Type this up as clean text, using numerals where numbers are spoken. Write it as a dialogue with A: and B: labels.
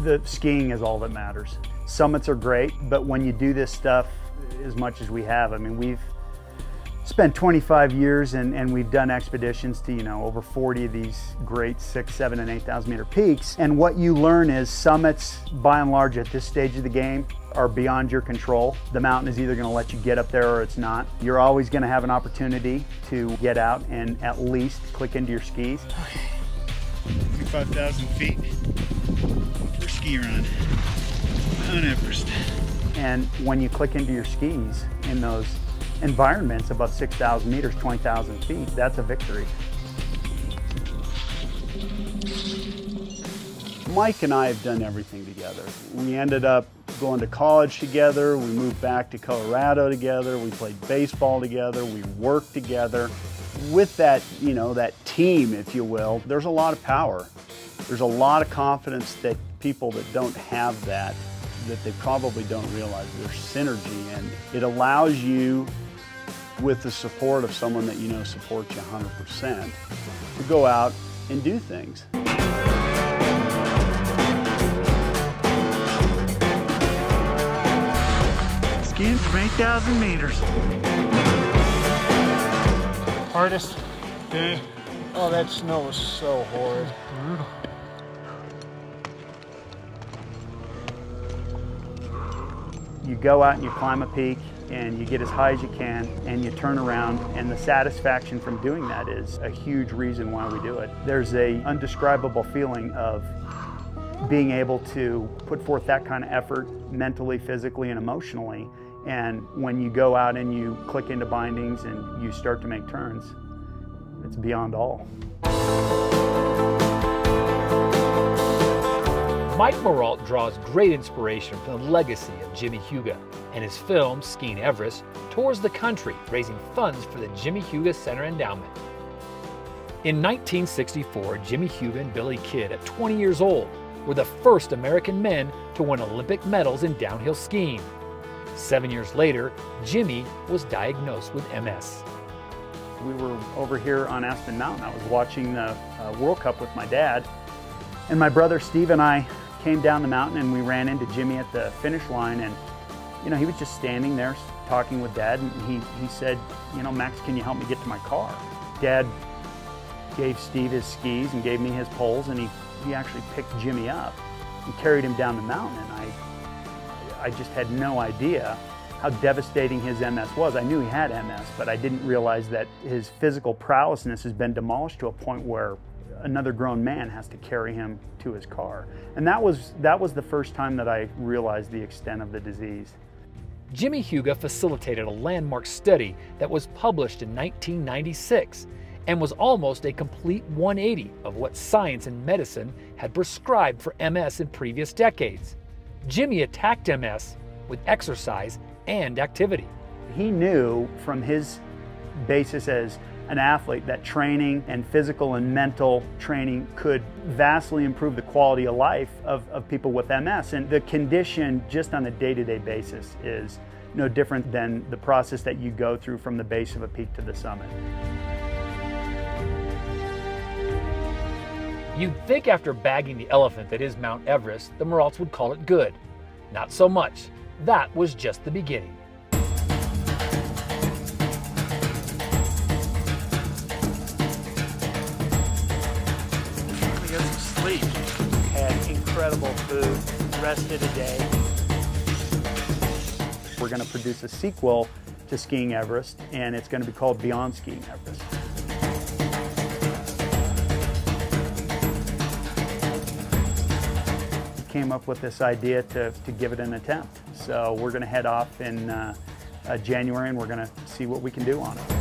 A: The skiing is all that matters. Summits are great, but when you do this stuff as much as we have, I mean, we've spent 25 years and we've done expeditions to, over 40 of these great 6, 7, and 8,000 meter peaks. And what you learn is summits, by and large, at this stage of the game, are beyond your control. The mountain is either going to let you get up there or it's not. You're always going to have an opportunity to get out and at least click into your skis.
B: 25,000 feet for ski run on Everest.
A: And when you click into your skis in those environments above 6,000 meters, 20,000 feet, that's a victory. Mike and I have done everything together. We ended up going to college together, we moved back to Colorado together, we played baseball together, we worked together. With that, that team, if you will, there's a lot of power. There's a lot of confidence that people that don't have that they probably don't realize. There's synergy, and it allows you, with the support of someone that supports you 100%, to go out and do things.
B: Skiing from 8,000 meters.
C: Hardest?
B: Yeah.
C: Oh, that snow was so horrid.
B: Brutal.
A: You go out and you climb a peak and you get as high as you can and you turn around, and the satisfaction from doing that is a huge reason why we do it. There's an undescribable feeling of being able to put forth that kind of effort mentally, physically, and emotionally. And when you go out and you click into bindings and you start to make turns, it's beyond all.
D: Mike Marolt draws great inspiration from the legacy of Jimmy Huga, and his film, Skiing Everest, tours the country raising funds for the Jimmy Huga Center Endowment. In 1964, Jimmy Huga and Billy Kidd, at 20 years old, were the first American men to win Olympic medals in downhill skiing. 7 years later, Jimmy was diagnosed with MS.
A: We were over here on Aspen Mountain. I was watching the World Cup with my dad, and my brother Steve and I came down the mountain and we ran into Jimmy at the finish line, and he was just standing there talking with Dad, and he said, Max, can you help me get to my car? Dad gave Steve his skis and gave me his poles, and he actually picked Jimmy up and carried him down the mountain, and I just had no idea how devastating his MS was. I knew he had MS, but I didn't realize that his physical prowessness has been demolished to a point where another grown man has to carry him to his car. And that was the first time that I realized the extent of the disease.
D: Jimmy Huga facilitated a landmark study that was published in 1996 and was almost a complete 180 of what science and medicine had prescribed for MS in previous decades. Jimmy attacked MS with exercise and activity.
A: He knew from his basis as an athlete that training and physical and mental training could vastly improve the quality of life of people with MS. And the condition just on a day-to-day basis is no different than the process that you go through from the base of a peak to the summit.
D: You'd think after bagging the elephant that is Mount Everest, the Marolts would call it good. Not so much. That was just the beginning.
A: We got some sleep. Had incredible food, rested a day. We're going to produce a sequel to Skiing Everest, and it's going to be called Beyond Skiing Everest. Came up with this idea to give it an attempt. So we're going to head off in January, and we're going to see what we can do on it.